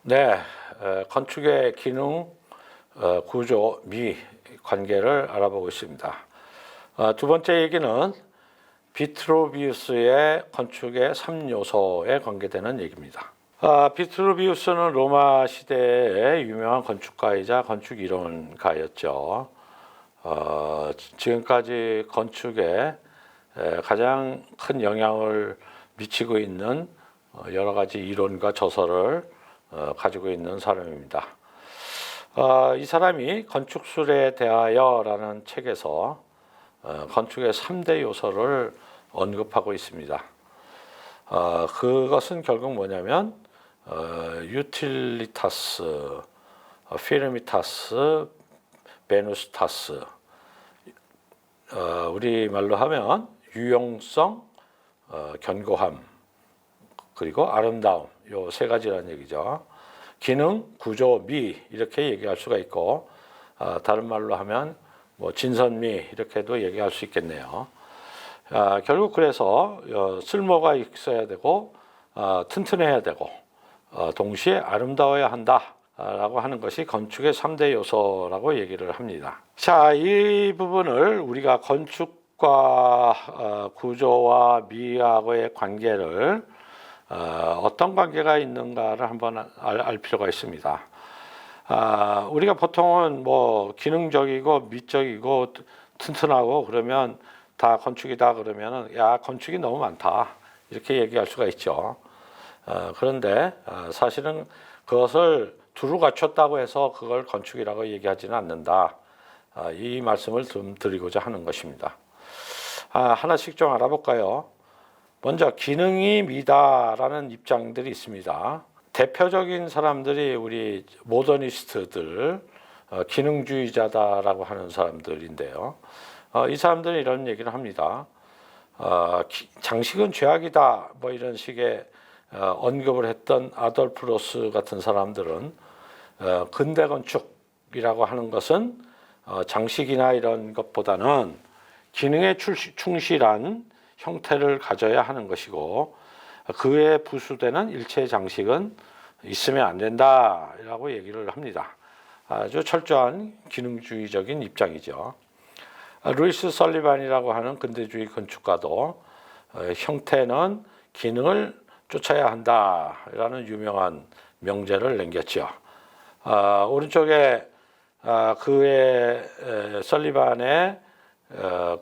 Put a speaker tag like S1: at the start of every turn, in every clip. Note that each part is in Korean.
S1: 네, 건축의 기능, 구조, 미 관계를 알아보고 있습니다. 두 번째 얘기는 비트루비우스의 건축의 3요소에 관계되는 얘기입니다. 비트루비우스는 로마 시대의 유명한 건축가이자 건축 이론가였죠. 지금까지 건축에 가장 큰 영향을 미치고 있는 여러 가지 이론과 저서를 가지고 있는 사람입니다. 이 사람이 건축술에 대하여라는 책에서 건축의 3대 요소를 언급하고 있습니다. 그것은 결국 뭐냐면 유틸리타스, 피르미타스, 베누스타스, 우리말로 하면 유용성, 견고함, 그리고 아름다움, 요 세 가지라는 얘기죠. 기능, 구조, 미 이렇게 얘기할 수가 있고, 다른 말로 하면 뭐 진선미 이렇게도 얘기할 수 있겠네요. 결국 그래서 쓸모가 있어야 되고 튼튼해야 되고 동시에 아름다워야 한다라고 하는 것이 건축의 3대 요소라고 얘기를 합니다. 자, 이 부분을 우리가 건축과 구조와 미하고의 관계를 어떤 관계가 있는가를 한번 알 필요가 있습니다. 우리가 보통은 뭐 기능적이고 미적이고 튼튼하고 그러면 다 건축이다 그러면은 야 건축이 너무 많다 이렇게 얘기할 수가 있죠. 그런데 사실은 그것을 두루 갖췄다고 해서 그걸 건축이라고 얘기하지는 않는다. 이 말씀을 좀 드리고자 하는 것입니다. 하나씩 좀 알아볼까요? 먼저 기능이 미다라는 입장들이 있습니다. 대표적인 사람들이 우리 모더니스트들, 기능주의자다라고 하는 사람들인데요. 이 사람들은 이런 얘기를 합니다. 장식은 죄악이다 뭐 이런 식의 언급을 했던 아돌프 로스 같은 사람들은 근대 건축이라고 하는 것은 장식이나 이런 것보다는 기능에 충실한 형태를 가져야 하는 것이고 그에 부수되는 일체의 장식은 있으면 안 된다라고 얘기를 합니다. 아주 철저한 기능주의적인 입장이죠. 루이스 설리반이라고 하는 근대주의 건축가도 형태는 기능을 쫓아야 한다라는 유명한 명제를 남겼죠. 오른쪽에 그의 설리반의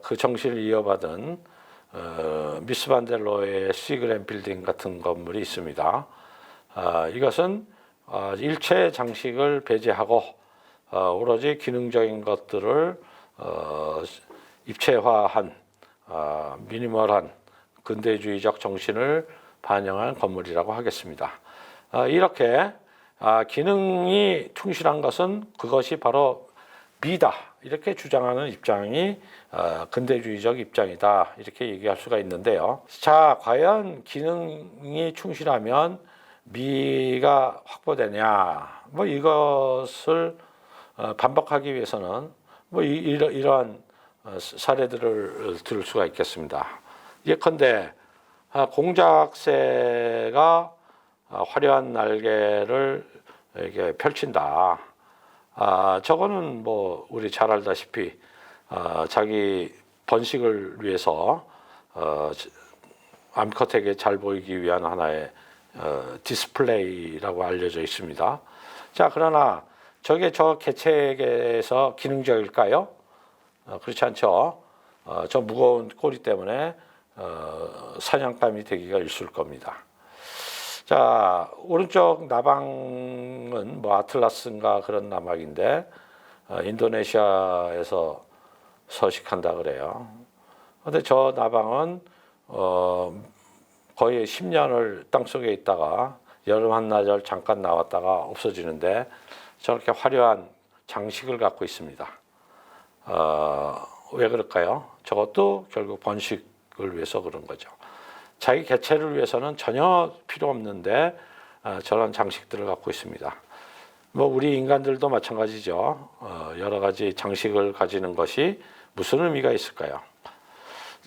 S1: 그 정신을 이어받은 미스 반델로의 시그램 빌딩 같은 건물이 있습니다. 이것은 일체 장식을 배제하고 오로지 기능적인 것들을 입체화한 미니멀한 근대주의적 정신을 반영한 건물이라고 하겠습니다. 이렇게 기능이 충실한 것은 그것이 바로 미다 이렇게 주장하는 입장이 근대주의적 입장이다 이렇게 얘기할 수가 있는데요. 자, 과연 기능이 충실하면 미가 확보되냐? 뭐 이것을 반박하기 위해서는 뭐 이러한 사례들을 들을 수가 있겠습니다. 예컨대 공작새가 화려한 날개를 이렇게 펼친다. 저거는 뭐 우리 잘 알다시피 자기 번식을 위해서 암컷에게 잘 보이기 위한 하나의 디스플레이라고 알려져 있습니다. 자, 그러나 저게 저 개체에게서 기능적일까요? 그렇지 않죠. 저 무거운 꼬리 때문에 사냥감이 되기가 일쑤일 겁니다. 자, 오른쪽 나방은 뭐 아틀라스인가 그런 나방인데 인도네시아에서 서식한다 그래요. 근데 저 나방은 거의 10년을 땅속에 있다가 여름 한나절 잠깐 나왔다가 없어지는데 저렇게 화려한 장식을 갖고 있습니다. 왜 그럴까요? 저것도 결국 번식을 위해서 그런 거죠. 자기 개체를 위해서는 전혀 필요 없는데 저런 장식들을 갖고 있습니다. 뭐 우리 인간들도 마찬가지죠. 여러 가지 장식을 가지는 것이 무슨 의미가 있을까요?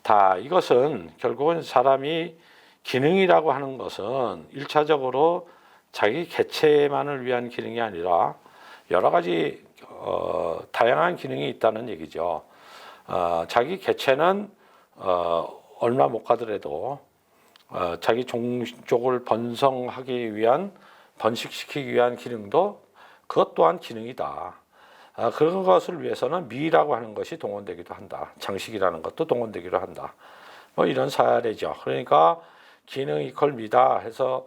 S1: 다 이것은 결국은 사람이 기능이라고 하는 것은 1차적으로 자기 개체만을 위한 기능이 아니라 여러 가지 다양한 기능이 있다는 얘기죠. 자기 개체는 얼마 못 가더라도 자기 종족을 번성하기 위한, 번식시키기 위한 기능도 그것 또한 기능이다. 그런 것을 위해서는 미라고 하는 것이 동원되기도 한다. 장식이라는 것도 동원되기도 한다. 뭐 이런 사례죠. 그러니까 기능 이퀄 미다 해서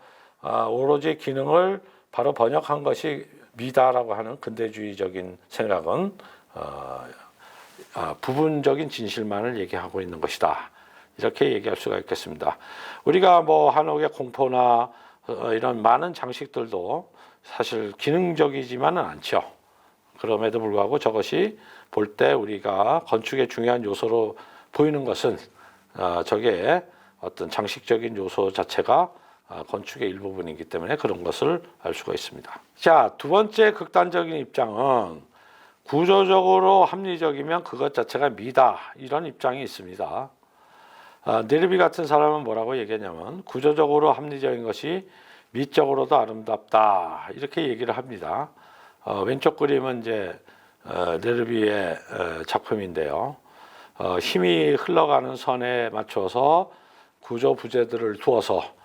S1: 오로지 기능을 바로 번역한 것이 미다라고 하는 근대주의적인 생각은 부분적인 진실만을 얘기하고 있는 것이다. 이렇게 얘기할 수가 있겠습니다. 우리가 뭐 한옥의 공포나 이런 많은 장식들도 사실 기능적이지만은 않죠. 그럼에도 불구하고 저것이 볼 때 우리가 건축의 중요한 요소로 보이는 것은 저게 어떤 장식적인 요소 자체가 건축의 일부분이기 때문에 그런 것을 알 수가 있습니다. 자, 두 번째 극단적인 입장은 구조적으로 합리적이면 그것 자체가 미다, 이런 입장이 있습니다. 네르비 같은 사람은 뭐라고 얘기했냐면 구조적으로 합리적인 것이 미적으로도 아름답다, 이렇게 얘기를 합니다. 왼쪽 그림은 이제 네르비의 작품인데요. 힘이 흘러가는 선에 맞춰서 구조 부재들을 두어서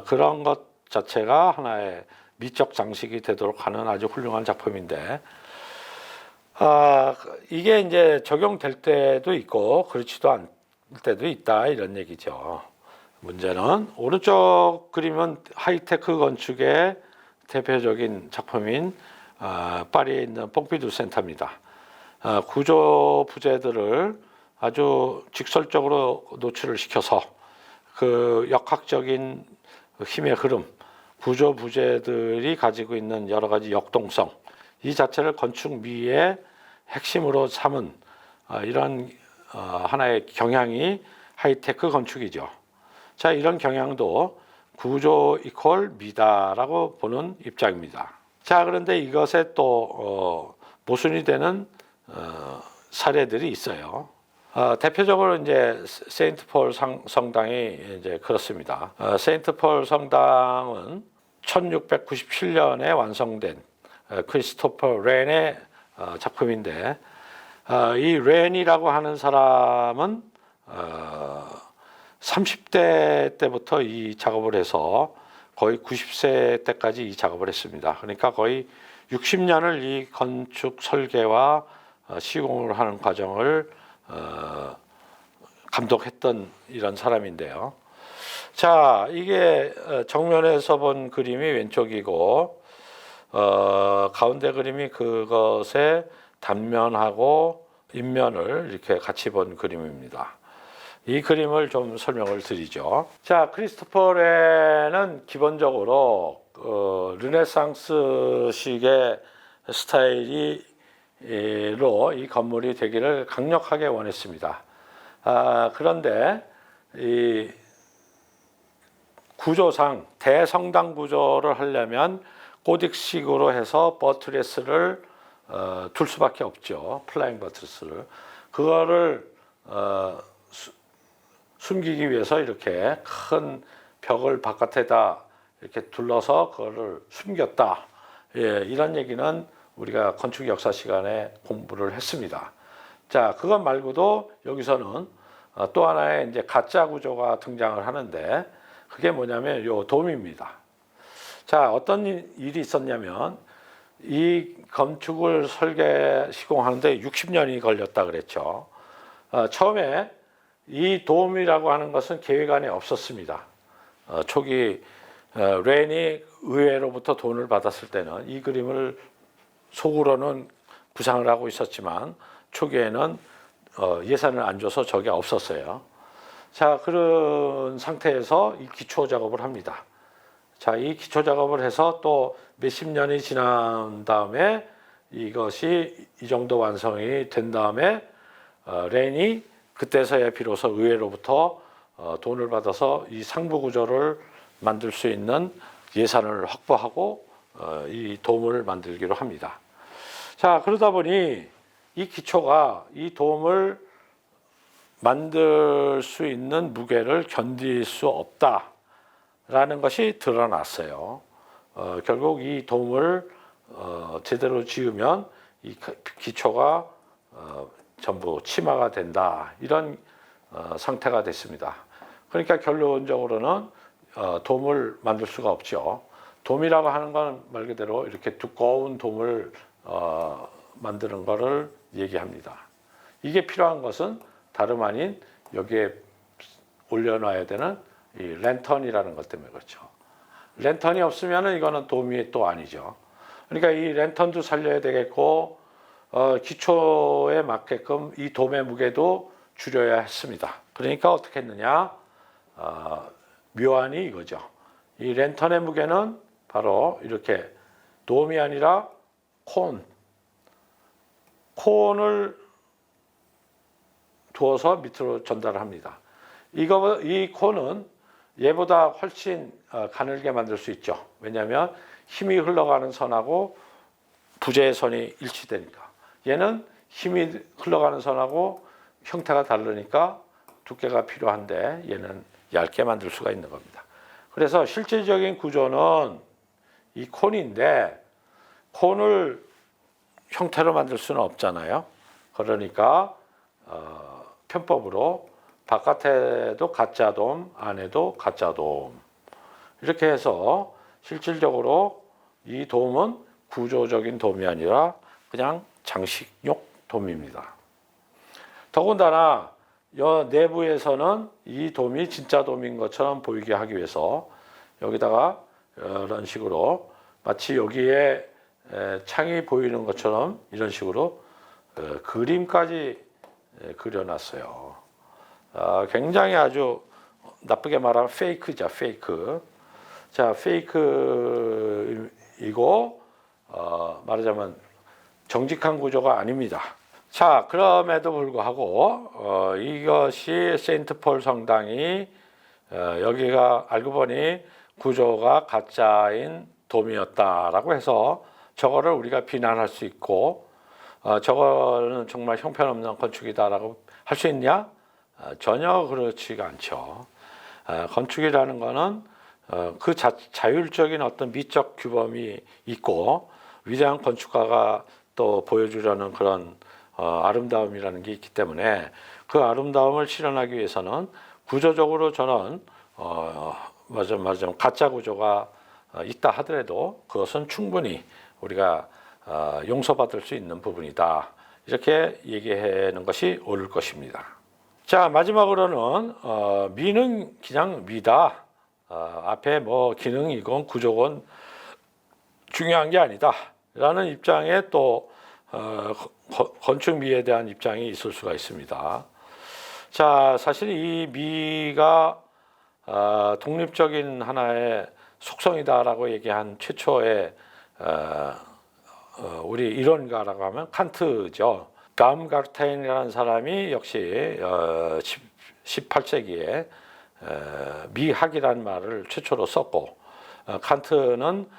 S1: 그런 것 자체가 하나의 미적 장식이 되도록 하는 아주 훌륭한 작품인데, 이게 이제 적용될 때도 있고 그렇지도 않을 때도 있다, 이런 얘기죠. 문제는 오른쪽 그림은 하이테크 건축의 대표적인 작품인 파리에 있는 뽕피두 센터입니다. 구조 부재들을 아주 직설적으로 노출을 시켜서 그 역학적인 힘의 흐름, 구조 부재들이 가지고 있는 여러 가지 역동성, 이 자체를 건축 미의 핵심으로 삼은 이런 하나의 경향이 하이테크 건축이죠. 자, 이런 경향도 구조 이퀄 미다라고 보는 입장입니다. 자, 그런데 이것에 또 모순이 되는 사례들이 있어요. 대표적으로 이제 세인트 폴 성당이 이제 그렇습니다. 세인트 폴 성당은 1697년에 완성된 크리스토퍼 렌의 작품인데, 이 렌이라고 하는 사람은 30대 때부터 이 작업을 해서 거의 90세 때까지 이 작업을 했습니다. 그러니까 거의 60년을 이 건축 설계와 시공을 하는 과정을 감독했던 이런 사람인데요. 자, 이게 정면에서 본 그림이 왼쪽이고 가운데 그림이 그것의 단면하고 인면을 이렇게 같이 본 그림입니다. 이 그림을 좀 설명을 드리죠. 자, 크리스토퍼 렌은 기본적으로 르네상스식의 스타일로 이 건물이 되기를 강력하게 원했습니다. 그런데 이 구조상 대성당 구조를 하려면 고딕식으로 해서 버트레스를 둘 수밖에 없죠. 플라잉 버트레스를. 그거를 숨기기 위해서 이렇게 큰 벽을 바깥에다 이렇게 둘러서 그거를 숨겼다. 예, 이런 얘기는 우리가 건축 역사 시간에 공부를 했습니다. 자, 그것 말고도 여기서는 또 하나의 이제 가짜 구조가 등장을 하는데, 그게 뭐냐면 요 돔입니다. 자, 어떤 일이 있었냐면 이 건축을 설계 시공하는데 60년이 걸렸다 그랬죠. 처음에 이 돔이라고 하는 것은 계획 안에 없었습니다. 초기 렌이 의회로부터 돈을 받았을 때는 이 그림을 속으로는 구상을 하고 있었지만 초기에는 예산을 안 줘서 저게 없었어요. 자, 그런 상태에서 이 기초 작업을 합니다. 자, 이 기초 작업을 해서 또 몇십 년이 지난 다음에 이것이 이 정도 완성이 된 다음에 렌이 그때서야 비로소 의회로부터 돈을 받아서 이 상부 구조를 만들 수 있는 예산을 확보하고 이 돔을 만들기로 합니다. 자, 그러다 보니 이 기초가 이 돔을 만들 수 있는 무게를 견딜 수 없다라는 것이 드러났어요. 결국 이 돔을 제대로 지으면 이 기초가 전부 침하가 된다, 이런 상태가 됐습니다. 그러니까 결론적으로는 돔을 만들 수가 없죠. 돔이라고 하는 건 말 그대로 이렇게 두꺼운 돔을 만드는 것을 얘기합니다. 이게 필요한 것은 다름 아닌 여기에 올려놔야 되는 이 랜턴이라는 것 때문에 그렇죠. 랜턴이 없으면 이거는 돔이 또 아니죠. 그러니까 이 랜턴도 살려야 되겠고, 기초에 맞게끔 이 돔의 무게도 줄여야 했습니다. 그러니까 어떻게 했느냐? 묘안이 이거죠. 이 랜턴의 무게는 바로 이렇게 돔이 아니라 콘을 두어서 밑으로 전달을 합니다. 이 콘은 얘보다 훨씬 가늘게 만들 수 있죠. 왜냐하면 힘이 흘러가는 선하고 부재의 선이 일치되니까. 얘는 힘이 흘러가는 선하고 형태가 다르니까 두께가 필요한데 얘는 얇게 만들 수가 있는 겁니다. 그래서 실질적인 구조는 이 콘인데, 콘을 형태로 만들 수는 없잖아요. 그러니까 편법으로 바깥에도 가짜 돔, 안에도 가짜 돔, 이렇게 해서 실질적으로 이 돔은 구조적인 돔이 아니라 그냥 장식용 돔입니다. 더군다나 내부에서는 이 돔이 진짜 돔인 것처럼 보이게 하기 위해서 여기다가 이런 식으로 마치 여기에 창이 보이는 것처럼 이런 식으로 그림까지 그려놨어요. 굉장히 아주 나쁘게 말하면 페이크죠, 페이크. 자, 페이크이고 말하자면 정직한 구조가 아닙니다. 자, 그럼에도 불구하고 이것이 세인트폴 성당이 여기가 알고 보니 구조가 가짜인 돔이었다라고 해서 저거를 우리가 비난할 수 있고, 저거는 정말 형편없는 건축이다라고 할 수 있냐? 전혀 그렇지가 않죠. 건축이라는 거는 그 자율적인 어떤 미적 규범이 있고, 위대한 건축가가 또 보여주려는 그런 아름다움이라는 게 있기 때문에 그 아름다움을 실현하기 위해서는 구조적으로 저는 말하자면 가짜 구조가 있다 하더라도 그것은 충분히 우리가 용서받을 수 있는 부분이다, 이렇게 얘기하는 것이 옳을 것입니다. 자, 마지막으로는 미는 그냥 미다. 앞에 뭐 기능이건 구조건 중요한 게 아니다 라는 입장에 또 건축미에 대한 입장이 있을 수가 있습니다. 자, 사실 이 미가 독립적인 하나의 속성이다라고 얘기한 최초의 우리 이론가라고 하면 칸트죠. 바움가르텐이라는 사람이 역시 18세기에 미학이라는 말을 최초로 썼고, 칸트는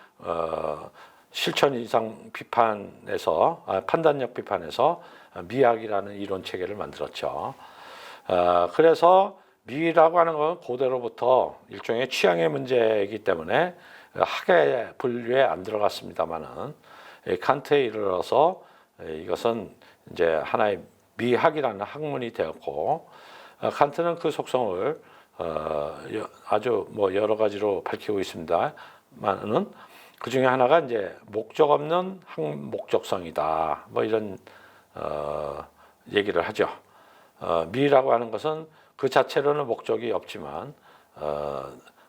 S1: 실천 이상 비판에서 판단력 비판에서 미학이라는 이론 체계를 만들었죠. 그래서 미라고 하는 건 고대로부터 일종의 취향의 문제이기 때문에 학의 분류에 안 들어갔습니다만은 칸트에 이르러서 이것은 이제 하나의 미학이라는 학문이 되었고, 칸트는 그 속성을 아주 뭐 여러 가지로 밝히고 있습니다만은 그 중에 하나가 이제 목적 없는 항목적성이다, 뭐 이런 얘기를 하죠. 미라고 하는 것은 그 자체로는 목적이 없지만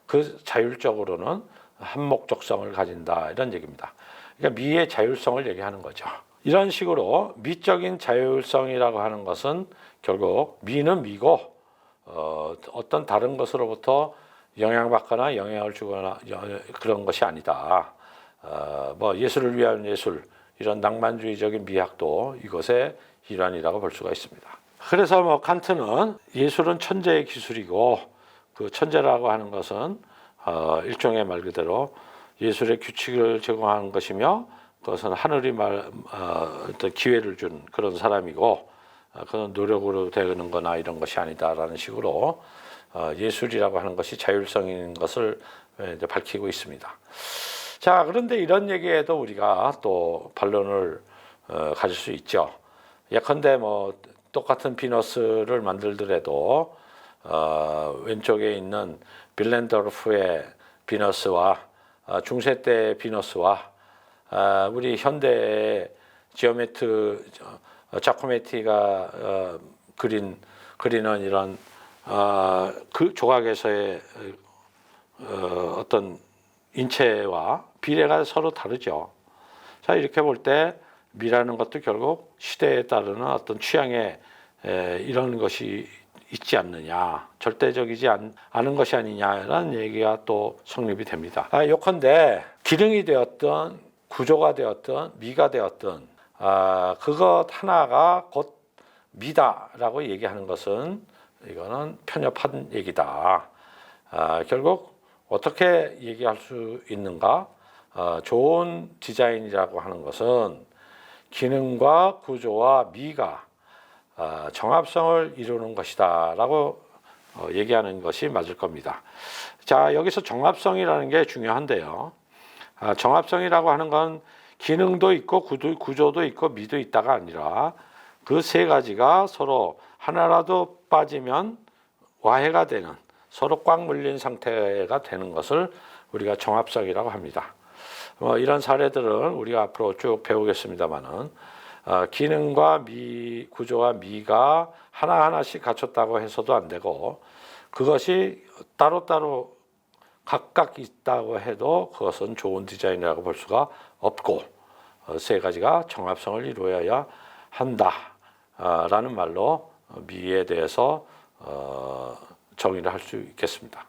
S1: 그 자율적으로는 한목적성을 가진다, 이런 얘기입니다. 그러니까 미의 자율성을 얘기하는 거죠. 이런 식으로 미적인 자율성이라고 하는 것은 결국 미는 미고 어떤 다른 것으로부터 영향받거나 영향을 주거나 그런 것이 아니다. 뭐 예술을 위한 예술, 이런 낭만주의적인 미학도 이것의 일환이라고 볼 수가 있습니다. 그래서 뭐 칸트는 예술은 천재의 기술이고, 그 천재라고 하는 것은 일종의 말 그대로 예술의 규칙을 제공하는 것이며, 그것은 하늘이 어떤 기회를 준 그런 사람이고, 그런 노력으로 되는 거나 이런 것이 아니다라는 식으로 예술이라고 하는 것이 자율성인 것을 이제 밝히고 있습니다. 자, 그런데 이런 얘기에도 우리가 또 반론을 가질 수 있죠. 예컨대 뭐 똑같은 비너스를 만들더라도 왼쪽에 있는 빌렌더르프의 비너스와 중세 때 비너스와 우리 현대의 지오메트 자코메티가 그리는 이런 그 조각에서의 어떤 인체와 비례가 서로 다르죠. 자, 이렇게 볼 때 미라는 것도 결국 시대에 따르는 어떤 취향에 이런 것이 있지 않느냐, 절대적이지 않은 것이 아니냐라는 얘기가 또 성립이 됩니다. 요컨대 기능이 되었든 구조가 되었든 미가 되었든 그것 하나가 곧 미다라고 얘기하는 것은 이거는 편협한 얘기다. 결국 어떻게 얘기할 수 있는가? 좋은 디자인이라고 하는 것은 기능과 구조와 미가 정합성을 이루는 것이다 라고 얘기하는 것이 맞을 겁니다. 자, 여기서 정합성이라는 게 중요한데요. 정합성이라고 하는 건 기능도 있고 구조도 있고 미도 있다가 아니라 그 세 가지가 서로 하나라도 빠지면 와해가 되는, 서로 꽉 물린 상태가 되는 것을 우리가 정합성이라고 합니다. 이런 사례들은 우리가 앞으로 쭉 배우겠습니다만은 기능과 구조와 미가 하나하나씩 갖췄다고 해서도 안 되고 그것이 따로따로 각각 있다고 해도 그것은 좋은 디자인이라고 볼 수가 없고 세 가지가 정합성을 이루어야 한다라는 말로 미에 대해서 정의를 할 수 있겠습니다.